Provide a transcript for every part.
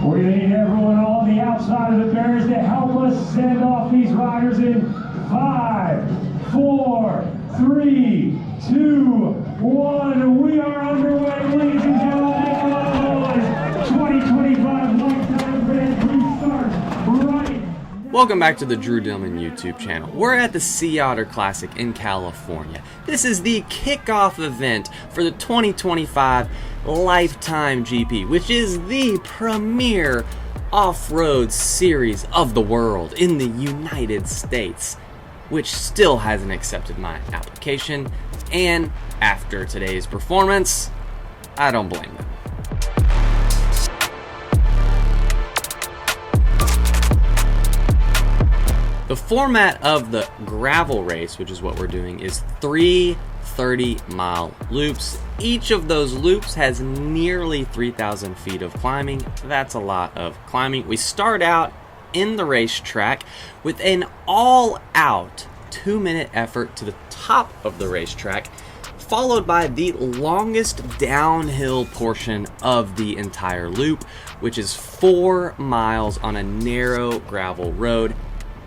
We're going to need everyone on the outside of the barriers to help us send off these riders in 5, 4, 3, 2, 1. We are underway, ladies and gentlemen. 2025 Lifetime Grand Prix starts right now. Welcome back to the Drew Dillman YouTube channel. We're at the Otter Classic in California. This is the kickoff event for the 2025 Lifetime GP, which is the premier off-road series of the world in the United States, which still hasn't accepted my application, and after today's performance, I don't blame them. The format of the gravel race, which is what we're doing, is 3 30-mile loops. Each of those loops has nearly 3,000 feet of climbing. That's a lot of climbing. We start out in the racetrack with an all-out 2-minute effort to the top of the racetrack, followed by the longest downhill portion of the entire loop, which is 4 miles on a narrow gravel road.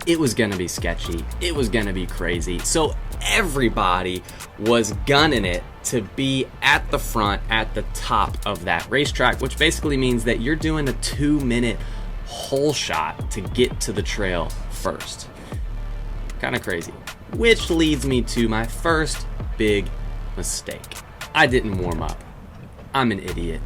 It was gonna be sketchy, it was gonna be crazy, so everybody was gunning it to be at the front, at the top of that racetrack, which basically means that you're doing a 2-minute hole shot to get to the trail first. Kind of crazy. Which leads me to my first big mistake. I didn't warm up. I'm an idiot.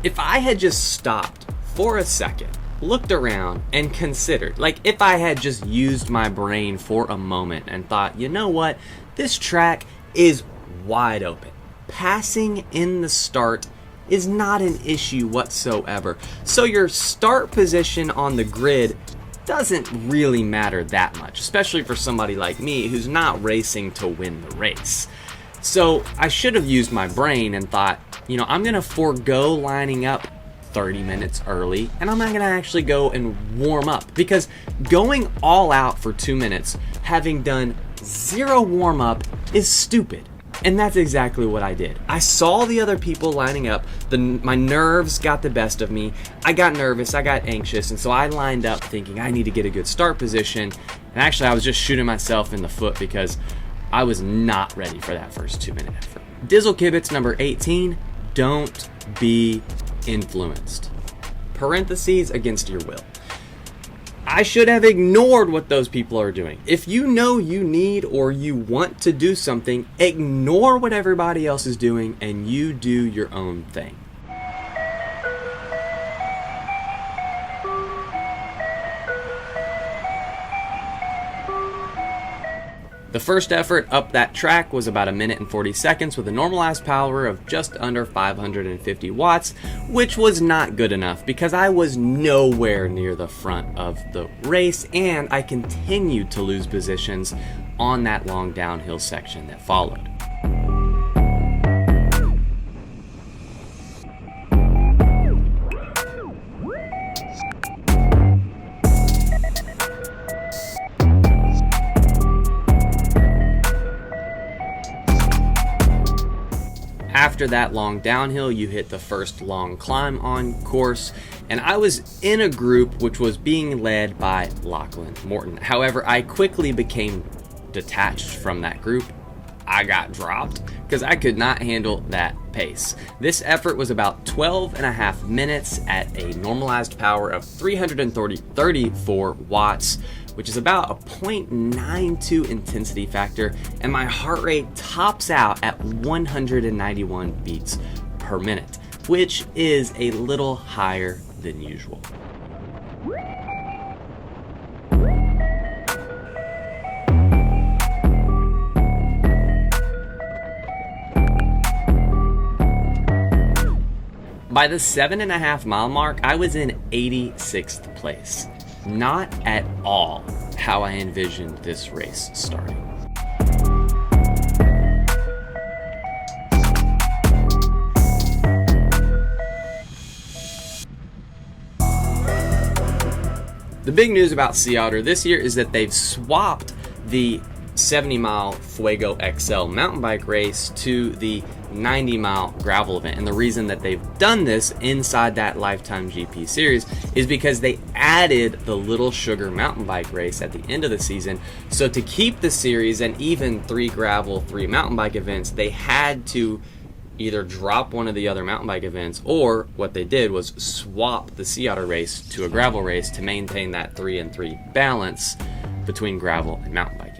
If I had just stopped for a second, looked around and considered, like if I had just used my brain for a moment and thought, you know what, this track is wide open. Passing in the start is not an issue whatsoever. So your start position on the grid doesn't really matter that much, especially for somebody like me who's not racing to win the race. So I should have used my brain and thought, you know, I'm gonna forego lining up 30 minutes early, and I'm not gonna actually go and warm up, because going all out for 2 minutes, having done 0 warm up, is stupid. And that's exactly what I did. I saw the other people lining up, my nerves got the best of me, I got nervous, I got anxious, and so I lined up thinking I need to get a good start position, and actually I was just shooting myself in the foot because I was not ready for that first 2-minute effort. Dizzle Kibitz number 18, don't be influenced. Parentheses, against your will. I should have ignored what those people are doing. If you know you need or you want to do something, ignore what everybody else is doing and you do your own thing. The first effort up that track was about 1 minute and 40 seconds with a normalized power of just under 550 watts, which was not good enough because I was nowhere near the front of the race and I continued to lose positions on that long downhill section that followed. After that long downhill, you hit the first long climb on course, and I was in a group which was being led by Lachlan Morton. However, I quickly became detached from that group. I got dropped because I could not handle that pace. This effort was about 12.5 minutes at a normalized power of 334 watts, which is about a 0.92 intensity factor, and my heart rate tops out at 191 beats per minute, which is a little higher than usual. By the 7.5 mile mark, I was in 86th place. Not at all how I envisioned this race starting. The big news about Sea Otter this year is that they've swapped the 70-mile Fuego XL mountain bike race to the 90-mile gravel event. And the reason that they've done this inside that Lifetime GP series is because they added the Little Sugar mountain bike race at the end of the season. So to keep the series and even 3 gravel, 3 mountain bike events, they had to either drop one of the other mountain bike events, or what they did was swap the Sea Otter race to a gravel race to maintain that 3 and 3 balance between gravel and mountain biking.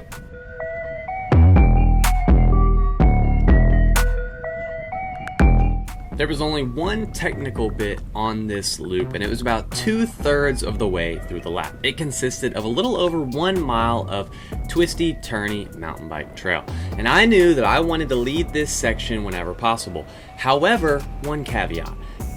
There was only one technical bit on this loop, and it was about 2/3 of the way through the lap. It consisted of a little over 1 mile of twisty, turny mountain bike trail. And I knew that I wanted to lead this section whenever possible. However, one caveat: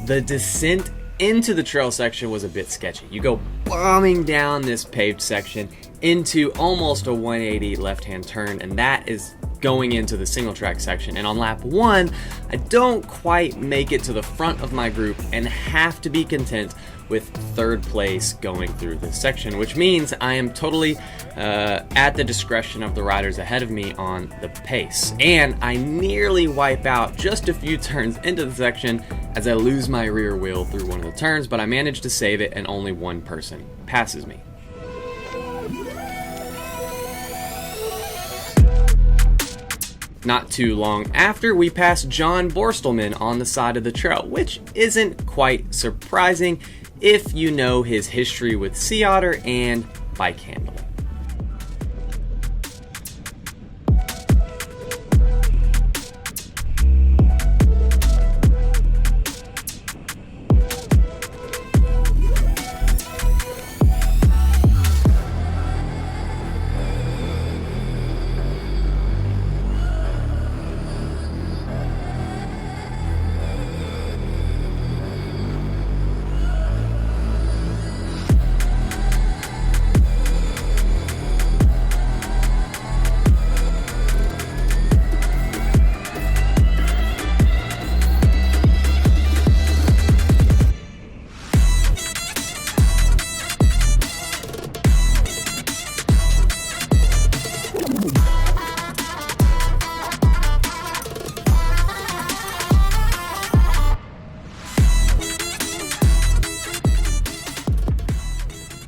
the descent into the trail section was a bit sketchy. You go bombing down this paved section into almost a 180 left-hand turn, and that is going into the single track section. And on lap 1, I don't quite make it to the front of my group and have to be content with 3rd place going through this section, which means I am totally at the discretion of the riders ahead of me on the pace. And I nearly wipe out just a few turns into the section as I lose my rear wheel through one of the turns, but I managed to save it and only one person passes me. Not too long after, we passed John Borstelman on the side of the trail, which isn't quite surprising if you know his history with Sea Otter and bike handling.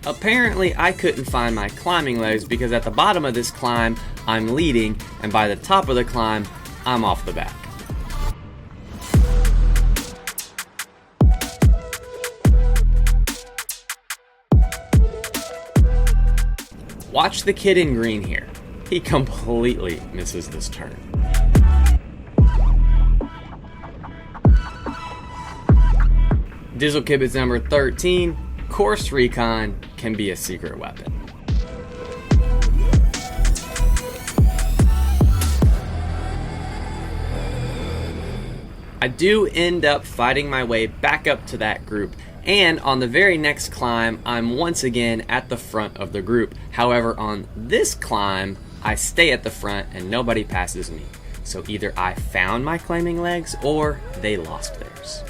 Apparently, I couldn't find my climbing legs because at the bottom of this climb, I'm leading, and by the top of the climb, I'm off the back. Watch the kid in green here. He completely misses this turn. Dizzle Kibitz number 13. Course recon can be a secret weapon. I do end up fighting my way back up to that group, and on the very next climb, I'm once again at the front of the group. However, on this climb, I stay at the front and nobody passes me. So either I found my climbing legs or they lost theirs.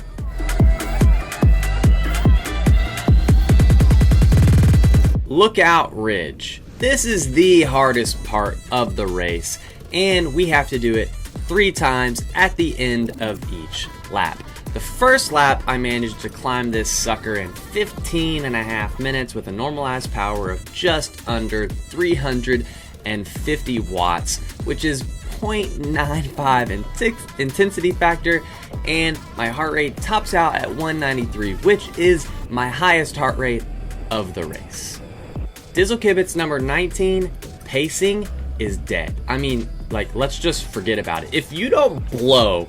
Lookout Ridge. This is the hardest part of the race, and we have to do it 3 times at the end of each lap. The first lap, I managed to climb this sucker in 15.5 minutes with a normalized power of just under 350 watts, which is 0.95 intensity factor, and my heart rate tops out at 193, which is my highest heart rate of the race. Dizzle Kibitz number 19, pacing is dead. I mean, like, let's just forget about it. If you don't blow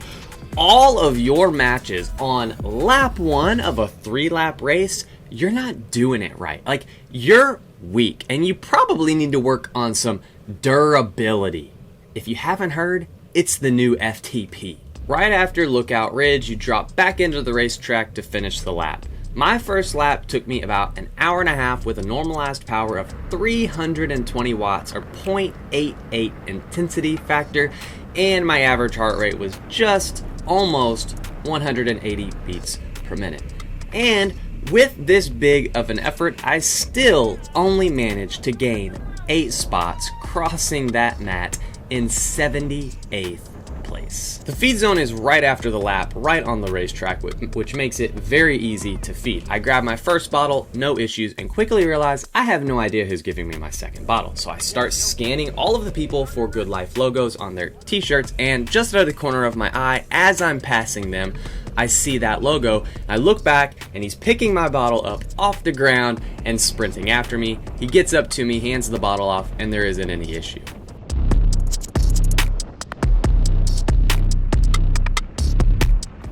all of your matches on lap 1 of a 3-lap race, you're not doing it right. Like, you're weak, and you probably need to work on some durability. If you haven't heard, it's the new FTP. Right after Lookout Ridge, you drop back into the racetrack to finish the lap. My first lap took me about an hour and a half with a normalized power of 320 watts or 0.88 intensity factor, and my average heart rate was just almost 180 beats per minute. And with this big of an effort, I still only managed to gain 8 spots, crossing that mat in 78th place. The feed zone is right after the lap, right on the racetrack, which makes it very easy to feed. I grab my first bottle, no issues, and quickly realize I have no idea who's giving me my second bottle. So I start scanning all of the people for Good Life logos on their t-shirts, and just out of the corner of my eye, as I'm passing them, I see that logo. I look back and he's picking my bottle up off the ground and sprinting after me. He gets up to me, hands the bottle off, and there isn't any issue.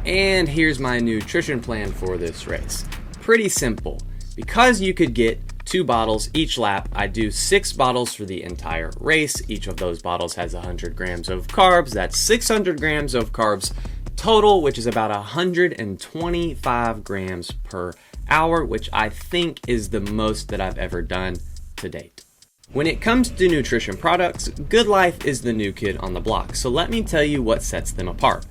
And here's my nutrition plan for this race. Pretty simple. Because you could get 2 bottles each lap, I do 6 bottles for the entire race. Each of those bottles has 100 grams of carbs. That's 600 grams of carbs total, which is about 125 grams per hour, which I think is the most that I've ever done to date. When it comes to nutrition products, Good Life is the new kid on the block. So let me tell you what sets them apart.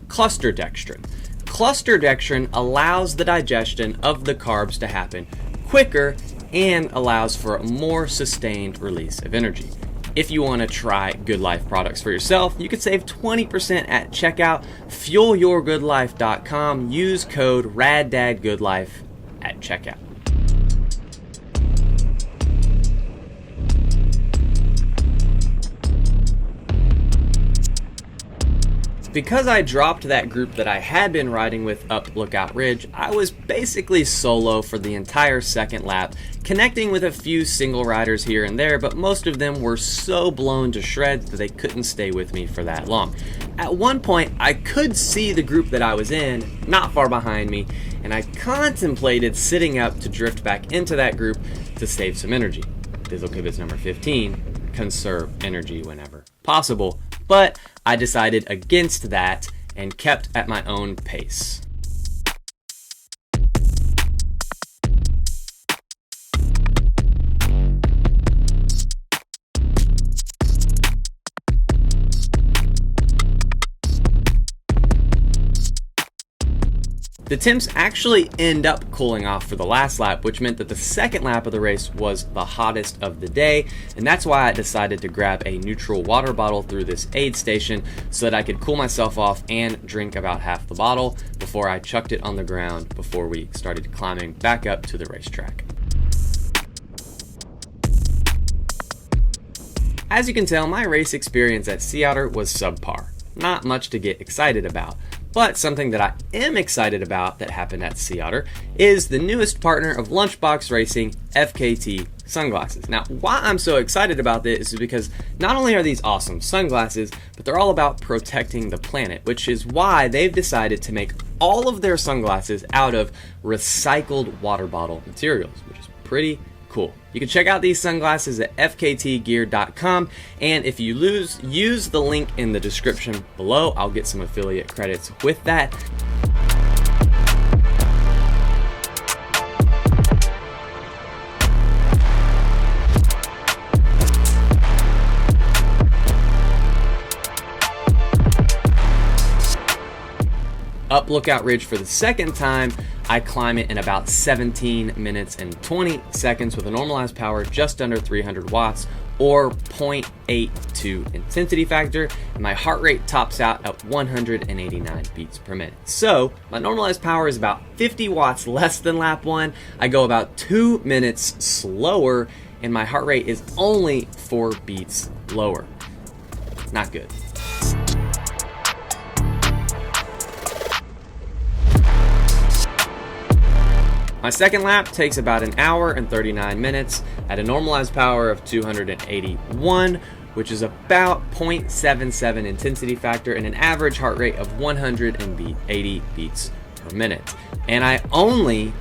Cluster dextrin. Cluster dextrin allows the digestion of the carbs to happen quicker and allows for a more sustained release of energy. If you want to try Good Life products for yourself, you can save 20% at checkout. FuelYourGoodLife.com. Use code RADDADDIZZLE at checkout. Because I dropped that group that I had been riding with up Lookout Ridge, I was basically solo for the entire second lap, connecting with a few single riders here and there, but most of them were so blown to shreds that they couldn't stay with me for that long. At one point, I could see the group that I was in, not far behind me, and I contemplated sitting up to drift back into that group to save some energy. Dizzle Kibitz number 15, conserve energy whenever possible. But I decided against that and kept at my own pace. The temps actually end up cooling off for the last lap, which meant that the second lap of the race was the hottest of the day, and that's why I decided to grab a neutral water bottle through this aid station so that I could cool myself off and drink about half the bottle before I chucked it on the ground before we started climbing back up to the racetrack. As you can tell, my race experience at Otter was subpar. Not much to get excited about. But something that I am excited about that happened at Otter is the newest partner of Lunchbox Racing, FKT sunglasses. Now, why I'm so excited about this is because not only are these awesome sunglasses, but they're all about protecting the planet, which is why they've decided to make all of their sunglasses out of recycled water bottle materials, which is pretty cool. You can check out these sunglasses at fktgear.com, and if you use the link in the description below, I'll get some affiliate credits with that. Up Lookout Ridge for the second time, I climb it in about 17 minutes and 20 seconds with a normalized power just under 300 watts or 0.82 intensity factor, and my heart rate tops out at 189 beats per minute. So my normalized power is about 50 watts less than lap 1. I go about 2 minutes slower, and my heart rate is only 4 beats lower. Not good. My second lap takes about an hour and 39 minutes at a normalized power of 281, which is about 0.77 intensity factor and an average heart rate of 180 beats per minute. And I only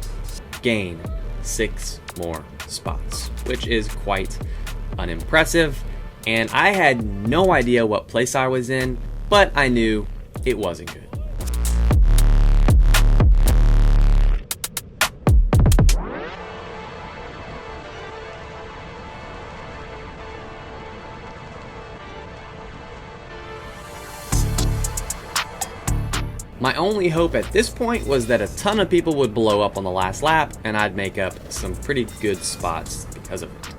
gain 6 more spots, which is quite unimpressive. And I had no idea what place I was in, but I knew it wasn't good. My only hope at this point was that a ton of people would blow up on the last lap and I'd make up some pretty good spots because of it.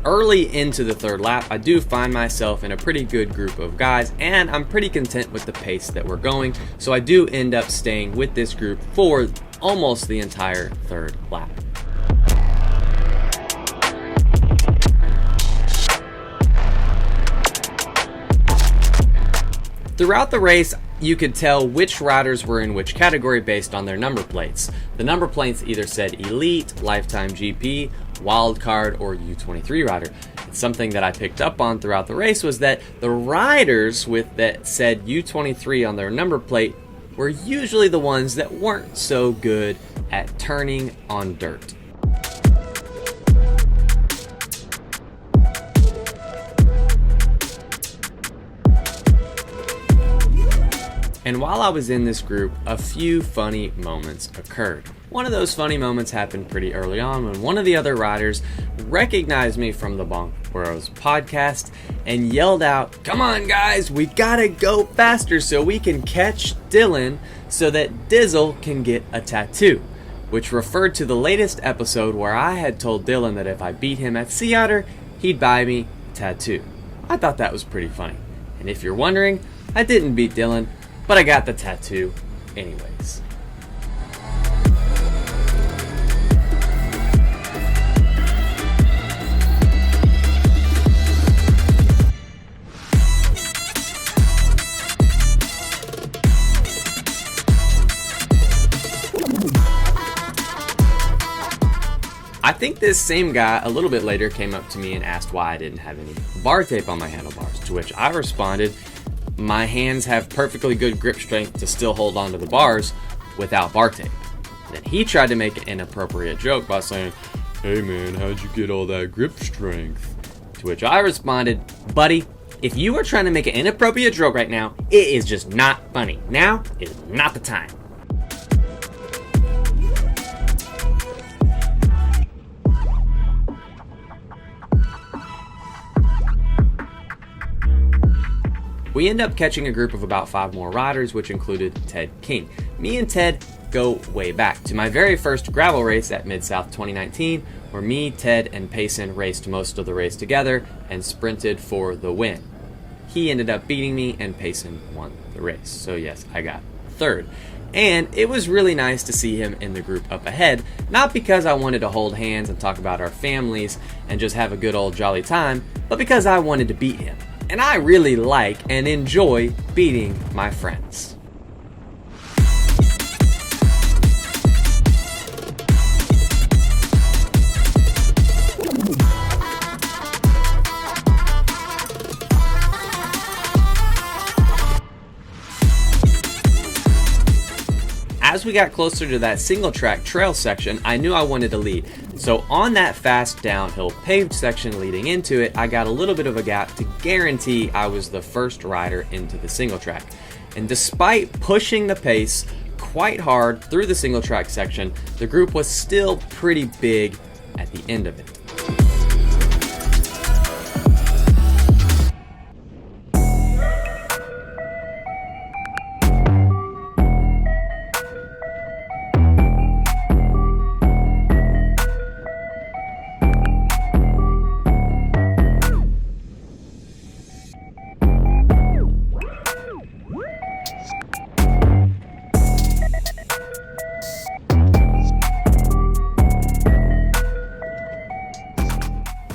Early into the third lap, I do find myself in a pretty good group of guys, and I'm pretty content with the pace that we're going, so I do end up staying with this group for almost the entire third lap. Throughout the race, you could tell which riders were in which category based on their number plates. The number plates either said Elite, Lifetime GP, Wildcard, or U23 rider. And something that I picked up on throughout the race was that the riders with that said U23 on their number plate were usually the ones that weren't so good at turning on dirt. And while I was in this group, a few funny moments occurred. One of those funny moments happened pretty early on when one of the other riders recognized me from the BonkBros podcast and yelled out, "Come on guys, we gotta go faster so we can catch Dylan so that Dizzle can get a tattoo," which referred to the latest episode where I had told Dylan that if I beat him at Sea Otter, he'd buy me a tattoo. I thought that was pretty funny. And if you're wondering, I didn't beat Dylan, but I got the tattoo anyways. I think this same guy a little bit later came up to me and asked why I didn't have any bar tape on my handlebars, to which I responded, "My hands have perfectly good grip strength to still hold onto the bars without bar tape." Then he tried to make an inappropriate joke by saying, "Hey man, how'd you get all that grip strength?" To which I responded, "Buddy, if you are trying to make an inappropriate joke right now, it is just not funny. Now is not the time." We end up catching a group of about 5 more riders, which included Ted King. Me and Ted go way back to my very first gravel race at Mid-South 2019, where me, Ted, and Payson raced most of the race together and sprinted for the win. He ended up beating me, and Payson won the race. So yes, I got third. And it was really nice to see him in the group up ahead, not because I wanted to hold hands and talk about our families and just have a good old jolly time, but because I wanted to beat him. And I really like and enjoy beating my friends. As we got closer to that single track trail section, I knew I wanted to lead. So on that fast downhill paved section leading into it, I got a little bit of a gap to guarantee I was the first rider into the single track. And despite pushing the pace quite hard through the single track section, the group was still pretty big at the end of it.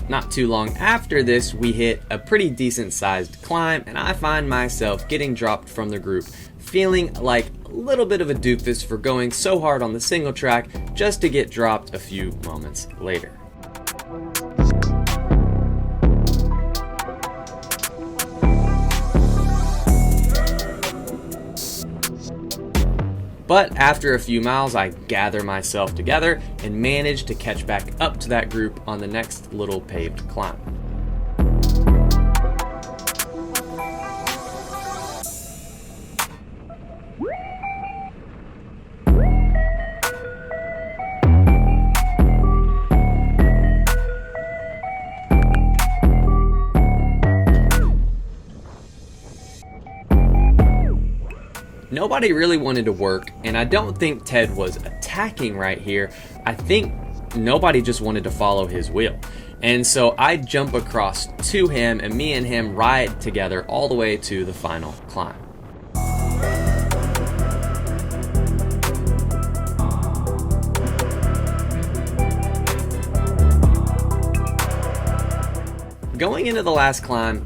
Not too long after this, we hit a pretty decent sized climb, and I find myself getting dropped from the group, feeling like a little bit of a doofus for going so hard on the single track just to get dropped a few moments later. But after a few miles, I gather myself together and manage to catch back up to that group on the next little paved climb. Nobody really wanted to work, and I don't think Ted was attacking right here. I think nobody just wanted to follow his wheel. And so I jump across to him, and me and him ride together all the way to the final climb. Going into the last climb,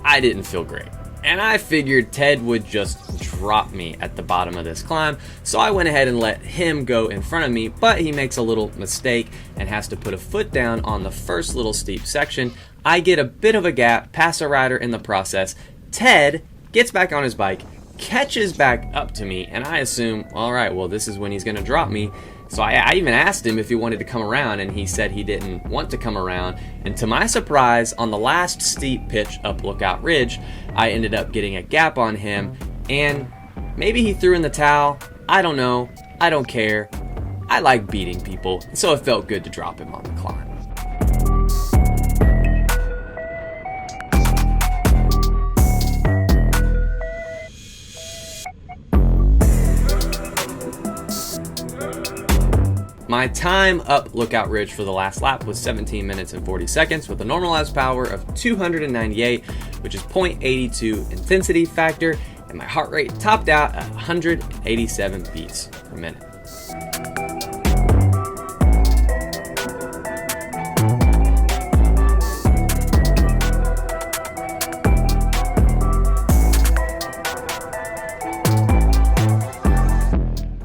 I didn't feel great, and I figured Ted would just drop me at the bottom of this climb, so I went ahead and let him go in front of me, but he makes a little mistake and has to put a foot down on the first little steep section. I get a bit of a gap, pass a rider in the process. Ted gets back on his bike, catches back up to me, and I assume, all right, well, this is when he's gonna drop me. So I even asked him if he wanted to come around, and he said he didn't want to come around. And to my surprise, on the last steep pitch up Lookout Ridge, I ended up getting a gap on him, and maybe he threw in the towel. I don't know. I don't care. I like beating people, so it felt good to drop him on the climb. My time up Lookout Ridge for the last lap was 17 minutes and 40 seconds with a normalized power of 298, which is 0.82 intensity factor, and my heart rate topped out at 187 beats per minute.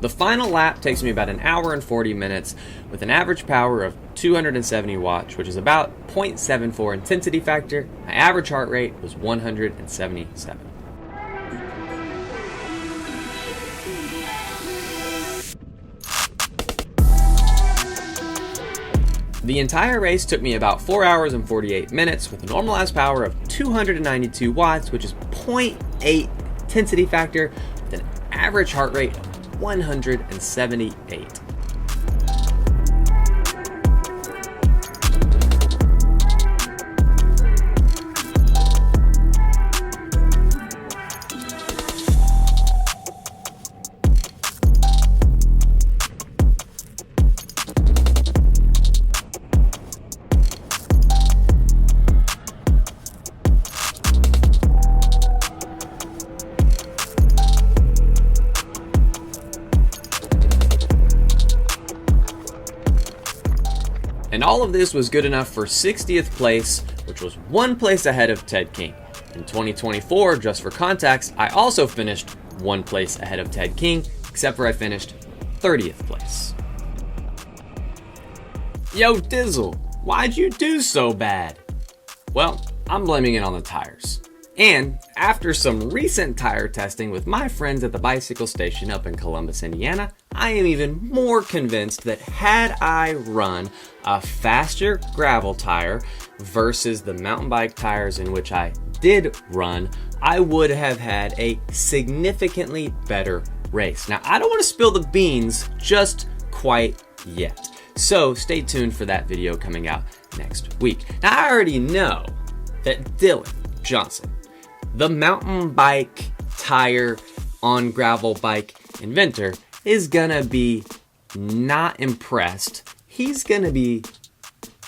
The final lap takes me about an hour and 40 minutes with an average power of 270 watts, which is about 0.74 intensity factor. My average heart rate was 177. The entire race took me about 4 hours and 48 minutes with a normalized power of 292 watts, which is 0.8 intensity factor with an average heart rate of 178. And all of this was good enough for 60th place, which was 1 place ahead of Ted King. In 2024, just for context, I also finished 1 place ahead of Ted King, except for I finished 30th place. Yo, Dizzle, why'd you do so bad? Well, I'm blaming it on the tires. And after some recent tire testing with my friends at the bicycle station up in Columbus, Indiana, I am even more convinced that had I run a faster gravel tire versus the mountain bike tires in which I did run, I would have had a significantly better race. Now, I don't want to spill the beans just quite yet, so stay tuned for that video coming out next week. Now, I already know that Dylan Johnson, the mountain bike tire on gravel bike inventor, is gonna be not impressed. He's gonna be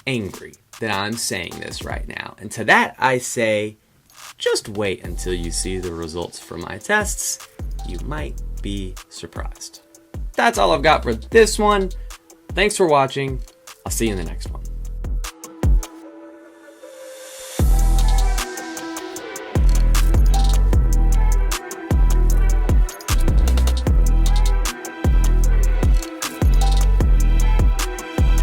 angry that I'm saying this right now. And to that I say, just wait until you see the results from my tests. You might be surprised. That's all I've got for this one. Thanks for watching. I'll see you in the next one.